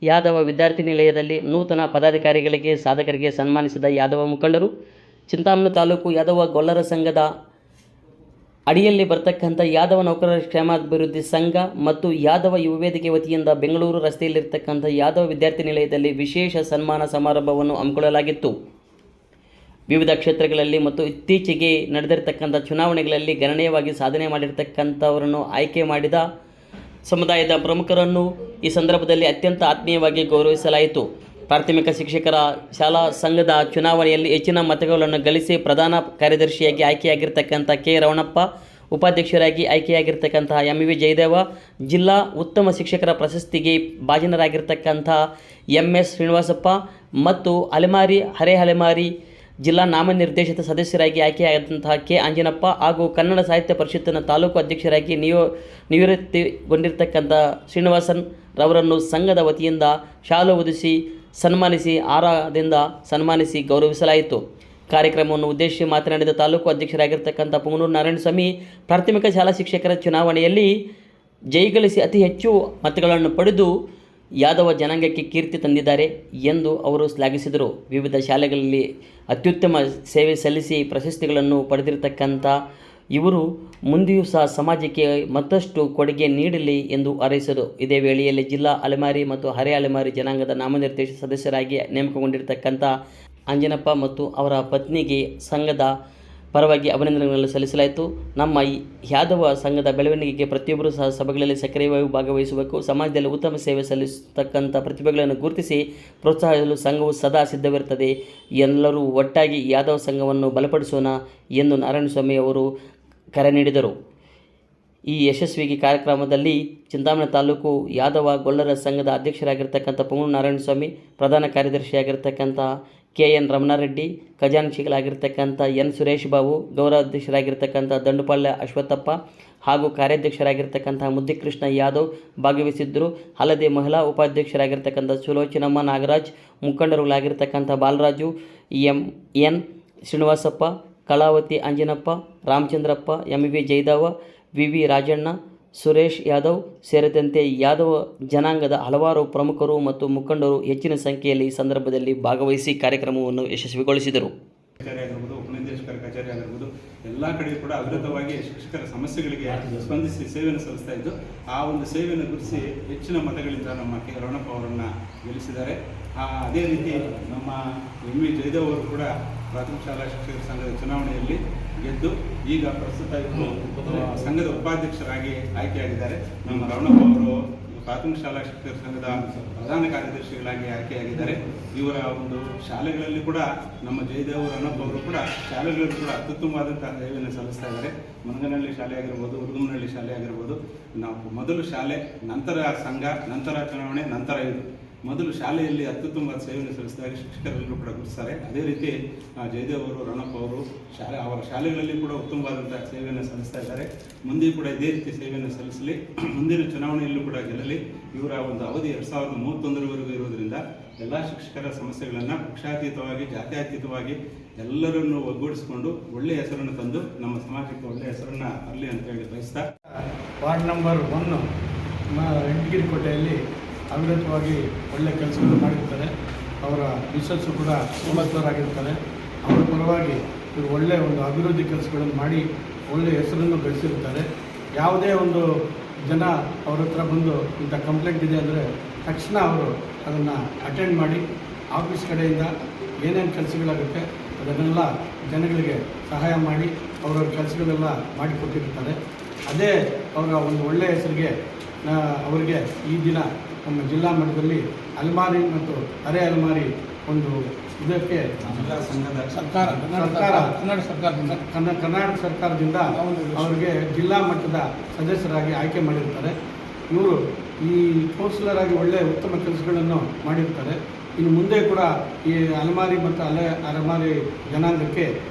ಯಾದವ ವಿದ್ಯಾರ್ಥಿ ನಿಲಯದಲ್ಲಿ ನೂತನ ಪದಾಧಿಕಾರಿಗಳಿಗೆ ಸಾಧಕರಿಗೆ ಸನ್ಮಾನಿಸಿದ ಯಾದವ ಮುಖಂಡರು. ಚಿಂತಾಮಣಿ ತಾಲೂಕು ಯಾದವ ಗೊಲ್ಲರ ಸಂಘದ ಅಡಿಯಲ್ಲಿ ಬರ್ತಕ್ಕಂಥ ಯಾದವ ನೌಕರರ ಕ್ಷೇಮಾಭಿವೃದ್ಧಿ ಸಂಘ ಮತ್ತು ಯಾದವ ಯುವ ವೇದಿಕೆ ವತಿಯಿಂದ ಬೆಂಗಳೂರು ರಸ್ತೆಯಲ್ಲಿರ್ತಕ್ಕಂಥ ಯಾದವ ವಿದ್ಯಾರ್ಥಿ ನಿಲಯದಲ್ಲಿ ವಿಶೇಷ ಸನ್ಮಾನ ಸಮಾರಂಭವನ್ನು ಹಮ್ಮಿಕೊಳ್ಳಲಾಗಿತ್ತು. ವಿವಿಧ ಕ್ಷೇತ್ರಗಳಲ್ಲಿ ಮತ್ತು ಇತ್ತೀಚೆಗೆ ನಡೆದಿರತಕ್ಕಂಥ ಚುನಾವಣೆಗಳಲ್ಲಿ ಗಣನೀಯವಾಗಿ ಸಾಧನೆ ಮಾಡಿರ್ತಕ್ಕಂಥವರನ್ನು ಆಯ್ಕೆ ಮಾಡಿದ ಸಮುದಾಯದ ಪ್ರಮುಖರನ್ನು ಈ ಸಂದರ್ಭದಲ್ಲಿ ಅತ್ಯಂತ ಆತ್ಮೀಯವಾಗಿ ಗೌರವಿಸಲಾಯಿತು. ಪ್ರಾಥಮಿಕ ಶಿಕ್ಷಕರ ಶಾಲಾ ಸಂಘದ ಚುನಾವಣೆಯಲ್ಲಿ ಹೆಚ್ಚಿನ ಮತಗಳನ್ನು ಗಳಿಸಿ ಪ್ರಧಾನ ಕಾರ್ಯದರ್ಶಿಯಾಗಿ ಆಯ್ಕೆಯಾಗಿರ್ತಕ್ಕಂಥ ಕೆ. ರವಣಪ್ಪ, ಉಪಾಧ್ಯಕ್ಷರಾಗಿ ಆಯ್ಕೆಯಾಗಿರ್ತಕ್ಕಂತಹ ಎಂ.ವಿ. ಜಯದೇವ, ಜಿಲ್ಲಾ ಉತ್ತಮ ಶಿಕ್ಷಕರ ಪ್ರಶಸ್ತಿಗೆ ಭಾಜನರಾಗಿರ್ತಕ್ಕಂಥ ಎಂ.ಎಸ್. ಶ್ರೀನಿವಾಸಪ್ಪ ಮತ್ತು ಅಲೆಮಾರಿ ಜಿಲ್ಲಾ ನಾಮನಿರ್ದೇಶಿತ ಸದಸ್ಯರಾಗಿ ಆಯ್ಕೆಯಾದಂತಹ ಕೆ. ಅಂಜನಪ್ಪ ಹಾಗೂ ಕನ್ನಡ ಸಾಹಿತ್ಯ ಪರಿಷತ್ತಿನ ತಾಲೂಕು ಅಧ್ಯಕ್ಷರಾಗಿ ನಿವೃತ್ತಿಗೊಂಡಿರ್ತಕ್ಕಂಥ ಶ್ರೀನಿವಾಸನ್ ರವರನ್ನು ಸಂಘದ ವತಿಯಿಂದ ಶಾಲು ಹೊದಿಸಿ ಸನ್ಮಾನಿಸಿ ಹಾರದಿಂದ ಸನ್ಮಾನಿಸಿ ಗೌರವಿಸಲಾಯಿತು. ಕಾರ್ಯಕ್ರಮವನ್ನು ಉದ್ದೇಶಿಸಿ ಮಾತನಾಡಿದ ತಾಲೂಕು ಅಧ್ಯಕ್ಷರಾಗಿರ್ತಕ್ಕಂಥ ಪುಂಗನೂರು ನಾರಾಯಣಸ್ವಾಮಿ, ಪ್ರಾಥಮಿಕ ಶಾಲಾ ಶಿಕ್ಷಕರ ಚುನಾವಣೆಯಲ್ಲಿ ಜಯಗಳಿಸಿ ಅತಿ ಹೆಚ್ಚು ಮತಗಳನ್ನು ಪಡೆದು ಯಾದವ ಜನಾಂಗಕ್ಕೆ ಕೀರ್ತಿ ತಂದಿದ್ದಾರೆ ಎಂದು ಅವರು ಶ್ಲಾಘಿಸಿದರು. ವಿವಿಧ ಶಾಲೆಗಳಲ್ಲಿ ಅತ್ಯುತ್ತಮ ಸೇವೆ ಸಲ್ಲಿಸಿ ಪ್ರಶಸ್ತಿಗಳನ್ನು ಪಡೆದಿರತಕ್ಕಂಥ ಇವರು ಮುಂದೆಯೂ ಸಹ ಸಮಾಜಕ್ಕೆ ಮತ್ತಷ್ಟು ಕೊಡುಗೆ ನೀಡಲಿ ಎಂದು ಹಾರೈಸಿದರು. ಇದೇ ವೇಳೆಯಲ್ಲಿ ಜಿಲ್ಲಾ ಅಲೆಮಾರಿ ಮತ್ತು ಹರೆ ಅಲೆಮಾರಿ ಜನಾಂಗದ ನಾಮನಿರ್ದೇಶಿತ ಸದಸ್ಯರಾಗಿ ನೇಮಕಗೊಂಡಿರತಕ್ಕಂಥ ಅಂಜನಪ್ಪ ಮತ್ತು ಅವರ ಪತ್ನಿಗೆ ಸಂಘದ ಪರವಾಗಿ ಅಭಿನಂದನೆಗಳನ್ನು ಸಲ್ಲಿಸಲಾಯಿತು. ನಮ್ಮ ಯಾದವ ಸಂಘದ ಬೆಳವಣಿಗೆಗೆ ಪ್ರತಿಯೊಬ್ಬರೂ ಸಹ ಸಭೆಗಳಲ್ಲಿ ಸಕ್ರಿಯವಾಗಿ ಭಾಗವಹಿಸಬೇಕು. ಸಮಾಜದಲ್ಲಿ ಉತ್ತಮ ಸೇವೆ ಸಲ್ಲಿಸತಕ್ಕಂಥ ಪ್ರತಿಭೆಗಳನ್ನು ಗುರುತಿಸಿ ಪ್ರೋತ್ಸಾಹಿಸಲು ಸಂಘವು ಸದಾ ಸಿದ್ಧವಿರುತ್ತದೆ. ಎಲ್ಲರೂ ಒಟ್ಟಾಗಿ ಯಾದವ ಸಂಘವನ್ನು ಬಲಪಡಿಸೋಣ ಎಂದು ನಾರಾಯಣಸ್ವಾಮಿ ಅವರು ಕರೆ ನೀಡಿದರು. ಈ ಯಶಸ್ವಿ ಕಾರ್ಯಕ್ರಮದಲ್ಲಿ ಚಿಂತಾಮಣಿ ತಾಲೂಕು ಯಾದವ ಗೊಲ್ಲರ ಸಂಘದ ಅಧ್ಯಕ್ಷರಾಗಿರ್ತಕ್ಕಂಥ ಪುಂಗನೂರು ನಾರಾಯಣಸ್ವಾಮಿ, ಪ್ರಧಾನ ಕಾರ್ಯದರ್ಶಿಯಾಗಿರ್ತಕ್ಕಂಥ ಕೆ.ಎನ್. ರಮಣಾರೆಡ್ಡಿ, ಖಜಾಂಚಿಗಳಾಗಿರ್ತಕ್ಕಂಥ ಎನ್. ಸುರೇಶ್ ಬಾಬು, ಗೌರವಾಧ್ಯಕ್ಷರಾಗಿರ್ತಕ್ಕಂಥ ದಂಡುಪಾಳ್ಯ ಅಶ್ವತ್ಥಪ್ಪ ಹಾಗೂ ಕಾರ್ಯಾಧ್ಯಕ್ಷರಾಗಿರ್ತಕ್ಕಂಥ ಮುದ್ದಿಕೃಷ್ಣ ಯಾದವ್ ಭಾಗವಹಿಸಿದ್ದರು. ಅಲ್ಲದೆ ಮಹಿಳಾ ಉಪಾಧ್ಯಕ್ಷರಾಗಿರ್ತಕ್ಕಂಥ ಸುಲೋಚನಮ್ಮ ನಾಗರಾಜ್, ಮುಖಂಡರುಗಳಾಗಿರ್ತಕ್ಕಂಥ ಬಾಲರಾಜು, ಎನ್. ಶ್ರೀನಿವಾಸಪ್ಪ, ಕಲಾವತಿ ಅಂಜನಪ್ಪ, ರಾಮಚಂದ್ರಪ್ಪ, ಎಂ.ವಿ. ಜಯದೇವ, ವಿ. ರಾಜಣ್ಣ, ಸುರೇಶ್ ಯಾದವ್ ಸೇರಿದಂತೆ ಯಾದವ ಜನಾಂಗದ ಹಲವಾರು ಪ್ರಮುಖರು ಮತ್ತು ಮುಖಂಡರು ಹೆಚ್ಚಿನ ಸಂಖ್ಯೆಯಲ್ಲಿ ಈ ಸಂದರ್ಭದಲ್ಲಿ ಭಾಗವಹಿಸಿ ಕಾರ್ಯಕ್ರಮವನ್ನು ಯಶಸ್ವಿಗೊಳಿಸಿದರು. ಉಪನಿರ್ದೇಶಕರ ಕಚೇರಿ ಆಗಿರ್ಬೋದು, ಎಲ್ಲ ಕಡೆ ಕೂಡ ಅವಿರತವಾಗಿ ಶಿಕ್ಷಕರ ಸಮಸ್ಯೆಗಳಿಗೆ ಸ್ಪಂದಿಸಿ ಸೇವೆಯನ್ನು ಸಲ್ಲಿಸ್ತಾ ಇದ್ದು, ಆ ಒಂದು ಸೇವೆಯನ್ನು ಗುರುತಿಸಿ ಹೆಚ್ಚಿನ ಮತಗಳಿಂದ ನಮ್ಮ ಕೆ. ರವಣಪ್ಪ ಅವರನ್ನು ಗೆಲ್ಲಿಸಿದ್ದಾರೆ. ಅದೇ ರೀತಿ ನಮ್ಮ ಎಂ.ವಿ. ಜಯದೇವ್ ಅವರು ಕೂಡ ಪ್ರಾಥಮಿಕ ಶಾಲಾ ಶಿಕ್ಷಕರ ಸಂಘದ ಚುನಾವಣೆಯಲ್ಲಿ ಗೆದ್ದು ಈಗ ಪ್ರಸ್ತುತ ಸಂಘದ ಉಪಾಧ್ಯಕ್ಷರಾಗಿ ಆಯ್ಕೆಯಾಗಿದ್ದಾರೆ. ನಮ್ಮ ರವಣಪ್ಪ ಅವರು ಪ್ರಾಥಮಿಕ ಶಾಲಾ ಶಿಕ್ಷಕರ ಸಂಘದ ಪ್ರಧಾನ ಕಾರ್ಯದರ್ಶಿಗಳಾಗಿ ಆಯ್ಕೆಯಾಗಿದ್ದಾರೆ. ಇವರ ಒಂದು ಶಾಲೆಗಳಲ್ಲಿ ಕೂಡ ನಮ್ಮ ಜಯದೇವ್ ರವಣಪ್ಪ ಅವರು ಕೂಡ ಶಾಲೆಗಳಲ್ಲಿ ಕೂಡ ಅತ್ಯುತ್ತಮವಾದಂತಹ ಸೇವೆಯನ್ನು ಸಲ್ಲಿಸ್ತಾ ಇದ್ದಾರೆ. ಮನಗನಹಳ್ಳಿ ಶಾಲೆ ಆಗಿರ್ಬೋದು, ಹುಡುಗನಹಳ್ಳಿ ಶಾಲೆ ಆಗಿರ್ಬೋದು, ನಾವು ಮೊದಲು ಶಾಲೆ, ನಂತರ ಸಂಘ, ನಂತರ ಚುನಾವಣೆ, ನಂತರ ಇದು ಮೊದಲು ಶಾಲೆಯಲ್ಲಿ ಅತ್ಯುತ್ತಮವಾದ ಸೇವೆಯನ್ನು ಸಲ್ಲಿಸಿದಾಗ ಶಿಕ್ಷಕರೆಲ್ಲರೂ ಕೂಡ ಗುರುತಿಸ್ತಾರೆ. ಅದೇ ರೀತಿ ಜಯದೇವ್ ಅವರು, ರವಣಪ್ಪ ಅವರು ಅವರ ಶಾಲೆಗಳಲ್ಲಿ ಕೂಡ ಉತ್ತಮವಾದಂಥ ಸೇವೆಯನ್ನು ಸಲ್ಲಿಸ್ತಾ ಇದ್ದಾರೆ. ಮುಂದೆ ಕೂಡ ಇದೇ ರೀತಿ ಸೇವೆಯನ್ನು ಸಲ್ಲಿಸಲಿ, ಮುಂದಿನ ಚುನಾವಣೆಯಲ್ಲೂ ಕೂಡ ಗೆಲ್ಲಲಿ. ಇವರ ಒಂದು ಅವಧಿ 2031 ಇರುವುದರಿಂದ ಎಲ್ಲ ಶಿಕ್ಷಕರ ಸಮಸ್ಯೆಗಳನ್ನು ಪಕ್ಷಾತೀತವಾಗಿ, ಜಾತ್ಯತೀತವಾಗಿ ಎಲ್ಲರನ್ನು ಒಗ್ಗೂಡಿಸಿಕೊಂಡು ಒಳ್ಳೆಯ ಹೆಸರನ್ನು ತಂದು ನಮ್ಮ ಸಮಾಜಕ್ಕೆ ಒಳ್ಳೆಯ ಹೆಸರನ್ನು ತರಲಿ ಅಂತ ಹೇಳಿ ಬಯಸ್ತಾ, ವಾರ್ಡ್ ನಂಬರ್ 1 ಎಂಟಗಿರಿಕೋಟೆಯಲ್ಲಿ ಅವಿರತವಾಗಿ ಒಳ್ಳೆಯ ಕೆಲಸಗಳು ಮಾಡಿರ್ತಾರೆ. ಅವರ ಮಿಸಸ್ಸು ಕೂಡ ಸೋಮಸ್ವರಾಗಿರ್ತಾರೆ. ಅವರ ಪರವಾಗಿ ಇವರು ಒಳ್ಳೆಯ ಒಂದು ಅಭಿವೃದ್ಧಿ ಕೆಲಸಗಳನ್ನು ಮಾಡಿ ಒಳ್ಳೆಯ ಹೆಸರನ್ನು ಗಳಿಸಿರ್ತಾರೆ. ಯಾವುದೇ ಒಂದು ಜನ ಅವ್ರ ಹತ್ರ ಬಂದು ಇಂಥ ಕಂಪ್ಲೇಂಟ್ ಇದೆ ಅಂದರೆ ತಕ್ಷಣ ಅವರು ಅದನ್ನು ಅಟೆಂಡ್ ಮಾಡಿ ಆಫೀಸ್ ಕಡೆಯಿಂದ ಏನೇನು ಕೆಲಸಗಳಾಗುತ್ತೆ ಅದನ್ನೆಲ್ಲ ಜನಗಳಿಗೆ ಸಹಾಯ ಮಾಡಿ ಅವರವ್ರ ಕೆಲಸಗಳೆಲ್ಲ ಮಾಡಿಕೊಟ್ಟಿರ್ತಾರೆ. ಅದೇ ಅವರ ಒಂದು ಒಳ್ಳೆಯ ಹೆಸರಿಗೆ ಅವರಿಗೆ ಈ ದಿನ ನಮ್ಮ ಜಿಲ್ಲಾ ಮಟ್ಟದಲ್ಲಿ ಅಲೆಮಾರಿ ಮತ್ತು ಹರೆ ಅಲೆಮಾರಿ ಒಂದು ಇದಕ್ಕೆ ಕರ್ನಾಟಕ ಸರ್ಕಾರದಿಂದ ಅವರಿಗೆ ಜಿಲ್ಲಾ ಮಟ್ಟದ ಸದಸ್ಯರಾಗಿ ಆಯ್ಕೆ ಮಾಡಿರ್ತಾರೆ. ಇವರು ಈ ಕೌನ್ಸಿಲರ್ ಆಗಿ ಒಳ್ಳೆಯ ಉತ್ತಮ ಕೆಲಸಗಳನ್ನು ಮಾಡಿರ್ತಾರೆ. ಇನ್ನು ಮುಂದೆ ಕೂಡ ಈ ಅಲೆಮಾರಿ ಮತ್ತು ಅಲೆಮಾರಿ ಜನಾಂಗಕ್ಕೆ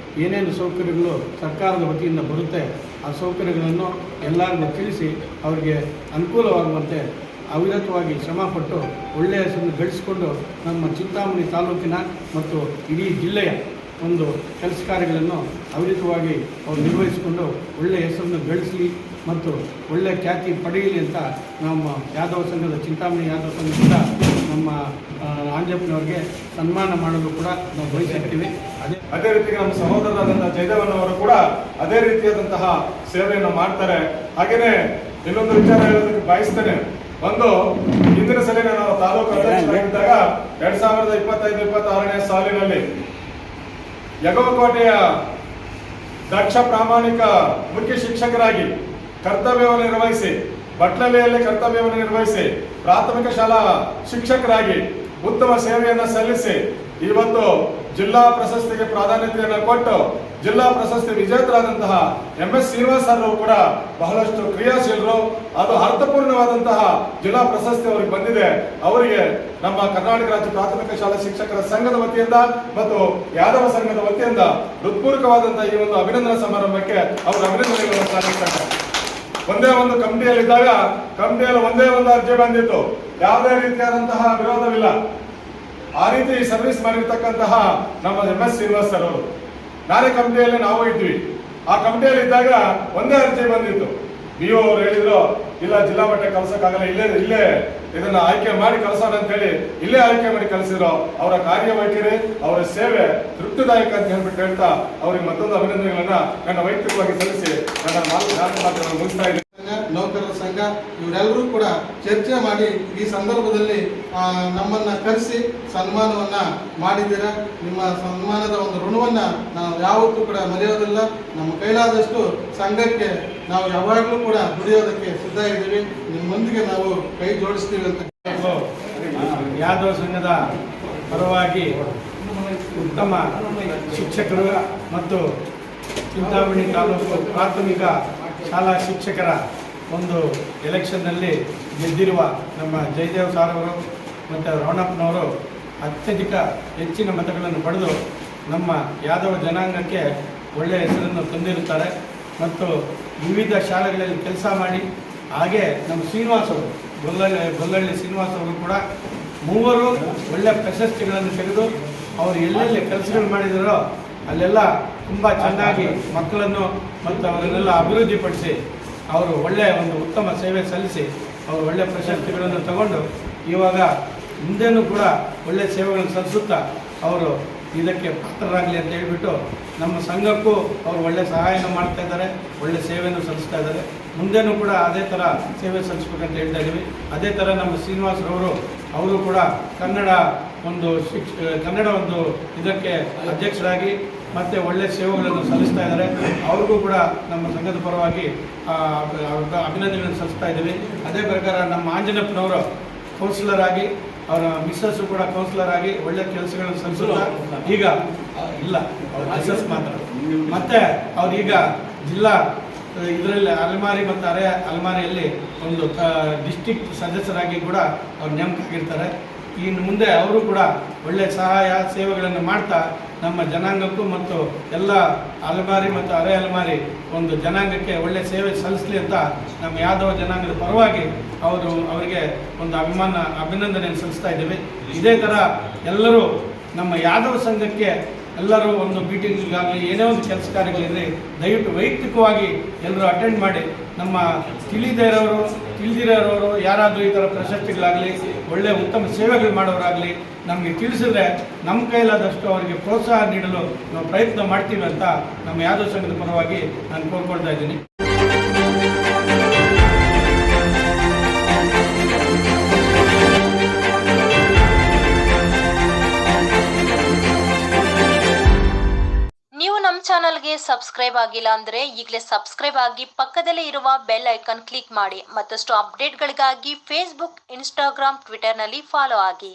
ಏನೇನು ಸೌಕರ್ಯಗಳು ಸರ್ಕಾರದ ವತಿಯಿಂದ ಬರುತ್ತೆ ಆ ಸೌಕರ್ಯಗಳನ್ನು ಎಲ್ಲರಿಗೂ ತಿಳಿಸಿ ಅವರಿಗೆ ಅನುಕೂಲವಾಗುವಂತೆ ಅವಿರತವಾಗಿ ಶ್ರಮಪಟ್ಟು ಒಳ್ಳೆಯ ಹೆಸರನ್ನು ಗಳಿಸಿಕೊಂಡು ನಮ್ಮ ಚಿಂತಾಮಣಿ ತಾಲೂಕಿನ ಮತ್ತು ಇಡೀ ಜಿಲ್ಲೆಯ ಒಂದು ಕೆಲಸ ಕಾರ್ಯಗಳನ್ನು ಅವಿರತವಾಗಿ ಅವರು ನಿರ್ವಹಿಸಿಕೊಂಡು ಒಳ್ಳೆಯ ಹೆಸರನ್ನು ಗಳಿಸಲಿ ಮತ್ತು ಒಳ್ಳೆಯ ಖ್ಯಾತಿ ಪಡೆಯಲಿ ಅಂತ ನಮ್ಮ ಯಾದವ ಸಂಘದ ಚಿಂತಾಮಣಿ ಯಾದವ ಸಂಘದಿಂದ ನಮ್ಮ ಆಂಜಪ್ಪನವ್ರಿಗೆ ಸನ್ಮಾನ ಮಾಡಲು ಕೂಡ ನಾವು ಬಯಸಿರ್ತೀವಿ. ಅದೇ ರೀತಿ ನಮ್ಮ ಸಹೋದರರಾದಂತಹ ಜಯದೇವನವರು ಕೂಡ ಅದೇ ರೀತಿಯಾದಂತಹ ಸೇವೆಯನ್ನು ಮಾಡ್ತಾರೆ. ಹಾಗೇನೆ ಇನ್ನೊಂದು ವಿಚಾರ ಹೇಳೋದಕ್ಕೆ ಬಯಸ್ತೇನೆ. ಒಂದು ಹಿಂದಿನ ಸಲ ನಾವು ತಾಲೂಕು ಅಧ್ಯಕ್ಷರಾಗಿದ್ದಾಗ 2025-26ನೇ ಸಾಲಿನಲ್ಲಿ ಯಗವಕೋಟೆಯ ದಕ್ಷ ಪ್ರಾಮಾಣಿಕ ಮುಖ್ಯ ಶಿಕ್ಷಕರಾಗಿ ಕರ್ತವ್ಯವನ್ನು ನಿರ್ವಹಿಸಿ, ಬಟ್ಲಳ್ಳಿಯಲ್ಲಿ ಕರ್ತವ್ಯವನ್ನು ನಿರ್ವಹಿಸಿ, ಪ್ರಾಥಮಿಕ ಶಾಲಾ ಶಿಕ್ಷಕರಾಗಿ ಉತ್ತಮ ಸೇವೆಯನ್ನು ಸಲ್ಲಿಸಿ ಇವತ್ತು ಜಿಲ್ಲಾ ಪ್ರಶಸ್ತಿಗೆ ಪ್ರಾಧಾನ್ಯತೆಯನ್ನು ಕೊಟ್ಟು ಜಿಲ್ಲಾ ಪ್ರಶಸ್ತಿ ವಿಜೇತರಾದಂತಹ MS ಶ್ರೀನಿವಾಸ್ ಸರ್ ಕೂಡ ಬಹಳಷ್ಟು ಕ್ರಿಯಾಶೀಲರು. ಅದು ಅರ್ಥಪೂರ್ಣವಾದಂತಹ ಜಿಲ್ಲಾ ಪ್ರಶಸ್ತಿ ಅವರಿಗೆ ಬಂದಿದೆ. ಅವರಿಗೆ ನಮ್ಮ ಕರ್ನಾಟಕ ರಾಜ್ಯ ಪ್ರಾಥಮಿಕ ಶಾಲಾ ಶಿಕ್ಷಕರ ಸಂಘದ ವತಿಯಿಂದ ಮತ್ತು ಯಾದವ ಸಂಘದ ವತಿಯಿಂದ ಹೃತ್ಪೂರ್ವಕವಾದಂತಹ ಈ ಒಂದು ಅಭಿನಂದನಾ ಸಮಾರಂಭಕ್ಕೆ ಅವರ ಅಭಿನಂದನೆಗಳನ್ನು ಸಲ್ಲಿಸ್ತಾರೆ. ಒಂದೇ ಒಂದು ಕಮಿಟಿಯಲ್ಲಿದ್ದಾಗ ಕಮಿಟಿಯಲ್ಲಿ ಒಂದೇ ಒಂದು ಅರ್ಜಿ ಬಂದಿತ್ತು, ಯಾವುದೇ ರೀತಿಯಾದಂತಹ ವಿರೋಧವಿಲ್ಲ. ಆ ರೀತಿ ಸರ್ವಿಸ್ ಮಾಡಿರ್ತಕ್ಕಂತಹ ನಮ್ಮ MS ಶ್ರೀನಿವಾಸ್ ಸರ್ ಅವರು, ನಾನೇ ಕಮಿಟಿಯಲ್ಲಿ ನಾವು ಇದ್ವಿ. ಆ ಕಮಿಟಿಯಲ್ಲಿ ಇದ್ದಾಗ ಒಂದೇ ಅರ್ಜಿ ಬಂದಿತ್ತು. BO ಅವರು ಹೇಳಿದ್ರು, ಇಲ್ಲ ಜಿಲ್ಲಾ ಮಟ್ಟ ಕಳ್ಸಕ್ಕಾಗಲ್ಲ, ಇಲ್ಲೇ ಇದನ್ನ ಆಯ್ಕೆ ಮಾಡಿ ಕಳ್ಸೋಣ ಅಂತ ಹೇಳಿ ಇಲ್ಲೇ ಆಯ್ಕೆ ಮಾಡಿ ಕಳಿಸಿದ್ರು. ಅವರ ಕಾರ್ಯವೈಖರಿ, ಅವರ ಸೇವೆ ತೃಪ್ತಿದಾಯಕ ಅಂತ ಹೇಳ್ಬಿಟ್ಟು ಹೇಳ್ತಾ ಅವರಿಗೆ ಮತ್ತೊಂದು ಅಭಿನಂದನೆಗಳನ್ನ ನನ್ನ ವೈಯಕ್ತಿಕವಾಗಿ ಸಲ್ಲಿಸಿ ನನ್ನ ಮಾತುಗಳನ್ನು ಮುಗಿಸ್ತಾ ಇದ್ದೀನಿ. ನೌಕರರ ಸಂಘ ಇವರೆಲ್ಲರೂ ಕೂಡ ಚರ್ಚೆ ಮಾಡಿ ಈ ಸಂದರ್ಭದಲ್ಲಿ ನಮ್ಮನ್ನ ಕರೆಸಿ ಸನ್ಮಾನವನ್ನ ಮಾಡಿದ್ದೀರಾ. ನಿಮ್ಮ ಸನ್ಮಾನದ ಒಂದು ಋಣವನ್ನ ನಾವು ಯಾವತ್ತೂ ಕೂಡ ಮರೆಯೋದಿಲ್ಲ. ನಮ್ಮ ಕೈಲಾದಷ್ಟು ಸಂಘಕ್ಕೆ ನಾವು ಯಾವಾಗಲೂ ಕೂಡ ದುಡಿಯೋದಕ್ಕೆ ಸಿದ್ಧ ಇದ್ದೀವಿ. ನಿಮ್ಮೊಂದಿಗೆ ನಾವು ಕೈ ಜೋಡಿಸ್ತೀವಿ ಅಂತ ಯಾದವ ಸಂಘದ ಪರವಾಗಿ ಉತ್ತಮ ಶಿಕ್ಷಕರು ಮತ್ತು ಚಿಂತಾಮಣಿ ತಾಲೂಕು ಪ್ರಾಥಮಿಕ ಶಾಲಾ ಶಿಕ್ಷಕರ ಒಂದು ಎಲೆಕ್ಷನ್ನಲ್ಲಿ ಗೆದ್ದಿರುವ ನಮ್ಮ ಜಯದೇವ್ ಸಾರ್ ಅವರು ಮತ್ತು ರೋಣಪ್ಪನವರು ಅತ್ಯಧಿಕ ಹೆಚ್ಚಿನ ಮತಗಳನ್ನು ಪಡೆದು ನಮ್ಮ ಯಾದವ ಜನಾಂಗಕ್ಕೆ ಒಳ್ಳೆಯ ಹೆಸರನ್ನು ತಂದಿರುತ್ತಾರೆ. ಮತ್ತು ವಿವಿಧ ಶಾಲೆಗಳಲ್ಲಿ ಕೆಲಸ ಮಾಡಿ, ಹಾಗೆ ನಮ್ಮ ಶ್ರೀನಿವಾಸ್ ಅವರು ಗೊಲ್ಲಹಳ್ಳಿ ಶ್ರೀನಿವಾಸ್ ಅವರು ಕೂಡ ಮೂವರು ಒಳ್ಳೆಯ ಪ್ರಶಸ್ತಿಗಳನ್ನು ತೆಗೆದು ಅವರು ಎಲ್ಲೆಲ್ಲಿ ಕೆಲಸಗಳು ಮಾಡಿದಾರೋ ಅಲ್ಲೆಲ್ಲ ತುಂಬ ಚೆನ್ನಾಗಿ ಮಕ್ಕಳನ್ನು ಮತ್ತು ಅವರನ್ನೆಲ್ಲ ಅಭಿವೃದ್ಧಿಪಡಿಸಿ ಅವರು ಒಳ್ಳೆಯ ಒಂದು ಉತ್ತಮ ಸೇವೆ ಸಲ್ಲಿಸಿ ಅವರು ಒಳ್ಳೆಯ ಪ್ರಶಸ್ತಿಗಳನ್ನು ತಗೊಂಡು ಇವಾಗ ಮುಂದೇನೂ ಕೂಡ ಒಳ್ಳೆಯ ಸೇವೆಗಳನ್ನು ಸಲ್ಲಿಸುತ್ತಾ ಅವರು ಇದಕ್ಕೆ ಪಾತ್ರರಾಗಲಿ ಅಂತ ಹೇಳಿಬಿಟ್ಟು ನಮ್ಮ ಸಂಘಕ್ಕೂ ಅವರು ಒಳ್ಳೆಯ ಸಹಾಯನ ಮಾಡ್ತಾ ಇದ್ದಾರೆ, ಒಳ್ಳೆಯ ಸೇವೆಯನ್ನು ಸಲ್ಲಿಸ್ತಾ ಇದ್ದಾರೆ. ಮುಂದೇನೂ ಕೂಡ ಅದೇ ಥರ ಸೇವೆ ಸಲ್ಲಿಸ್ಬೇಕಂತ ಹೇಳ್ತಾ ಇದ್ದೀವಿ. ಅದೇ ಥರ ನಮ್ಮ ಶ್ರೀನಿವಾಸರವರು ಅವರು ಕೂಡ ಕನ್ನಡ ಒಂದು ಇದಕ್ಕೆ ಅಧ್ಯಕ್ಷರಾಗಿ ಮತ್ತು ಒಳ್ಳೆಯ ಸೇವೆಗಳನ್ನು ಸಲ್ಲಿಸ್ತಾ ಇದ್ದಾರೆ. ಅವ್ರಿಗೂ ಕೂಡ ನಮ್ಮ ಸಂಘದ ಪರವಾಗಿ ಅಭಿನಂದನೆಗಳನ್ನು ಸಲ್ಲಿಸ್ತಾ ಇದ್ದೀವಿ. ಅದೇ ಪ್ರಕಾರ ನಮ್ಮ ಆಂಜನಪ್ಪನವರು ಕೌನ್ಸಿಲರ್ ಆಗಿ, ಅವರ ಮಿಸ್ಸಸ್ಸು ಕೂಡ ಕೌನ್ಸಿಲರ್ ಆಗಿ ಒಳ್ಳೆಯ ಕೆಲಸಗಳನ್ನು ಸಲ್ಲಿಸುತ್ತಾ ಈಗ ಇಲ್ಲ ಅವ್ರ ಮಿಸ್ಸಸ್ ಮಾತ್ರ ಮತ್ತೆ ಅವ್ರೀಗ ಜಿಲ್ಲಾ ಇದರಲ್ಲಿ ಅಲೆಮಾರಿ ಮತ್ತು ಅರೆ ಅಲೆಮಾರಿಯಲ್ಲಿ ಒಂದು ಡಿಸ್ಟಿಕ್ಟ್ ಸದಸ್ಯರಾಗಿ ಕೂಡ ಅವ್ರು ನೇಮಕ ಆಗಿರ್ತಾರೆ. ಇನ್ನು ಮುಂದೆ ಅವರು ಕೂಡ ಒಳ್ಳೆಯ ಸಹಾಯ ಸೇವೆಗಳನ್ನು ಮಾಡ್ತಾ ನಮ್ಮ ಜನಾಂಗಕ್ಕೂ ಮತ್ತು ಎಲ್ಲ ಅಲೆಮಾರಿ ಮತ್ತು ಅರೆ ಅಲೆಮಾರಿ ಒಂದು ಜನಾಂಗಕ್ಕೆ ಒಳ್ಳೆಯ ಸೇವೆ ಸಲ್ಲಿಸಲಿ ಅಂತ ನಮ್ಮ ಯಾದವ ಜನಾಂಗದ ಪರವಾಗಿ ಅವರಿಗೆ ಒಂದು ಅಭಿನಂದನೆಯನ್ನು ಸಲ್ಲಿಸ್ತಾ ಇದ್ದೀವಿ. ಇದೇ ಥರ ಎಲ್ಲರೂ ನಮ್ಮ ಯಾದವ ಸಂಘಕ್ಕೆ ಎಲ್ಲರೂ ಒಂದು ಮೀಟಿಂಗ್ಗಾಗಲಿ ಏನೇ ಒಂದು ಕೆಲಸ ಕಾರ್ಯಗಳಿರಲಿ ದಯವಿಟ್ಟು ವೈಯಕ್ತಿಕವಾಗಿ ಎಲ್ಲರೂ ಅಟೆಂಡ್ ಮಾಡಿ ನಮ್ಮ ತಿಳಿದಿರೋರು ಯಾರಾದರೂ ಈ ಥರ ಪ್ರಶಸ್ತಿಗಳಾಗಲಿ ಒಳ್ಳೆಯ ಉತ್ತಮ ಸೇವೆಗಳು ಮಾಡೋರಾಗಲಿ ನಮಗೆ ತಿಳಿಸಿದ್ರೆ ನಮ್ಮ ಕೈಲಾದಷ್ಟು ಅವರಿಗೆ ಪ್ರೋತ್ಸಾಹ ನೀಡಲು ನಾವು ಪ್ರಯತ್ನ ಮಾಡ್ತೀವಿ ಅಂತ ನಮ್ಮ ಯಾದವ ಸಂಘದ ಪರವಾಗಿ ನಾನು ಕೋರ್ಕೊಳ್ತಾ ಇದ್ದೀನಿ. ನೀವು ನಮ್ಮ ಚಾನಲ್ಗೆ ಸಬ್ಸ್ಕ್ರೈಬ್ ಆಗಿಲ್ಲ ಅಂದರೆ ಈಗಲೇ ಸಬ್ಸ್ಕ್ರೈಬ್ ಆಗಿ ಪಕ್ಕದಲ್ಲೇ ಇರುವ ಬೆಲ್ ಐಕಾನ್ ಕ್ಲಿಕ್ ಮಾಡಿ. ಮತ್ತಷ್ಟು ಅಪ್ಡೇಟ್ಗಳಿಗಾಗಿ ಫೇಸ್ಬುಕ್, ಇನ್ಸ್ಟಾಗ್ರಾಮ್, ಟ್ವಿಟರ್ನಲ್ಲಿ ಫಾಲೋ ಆಗಿ.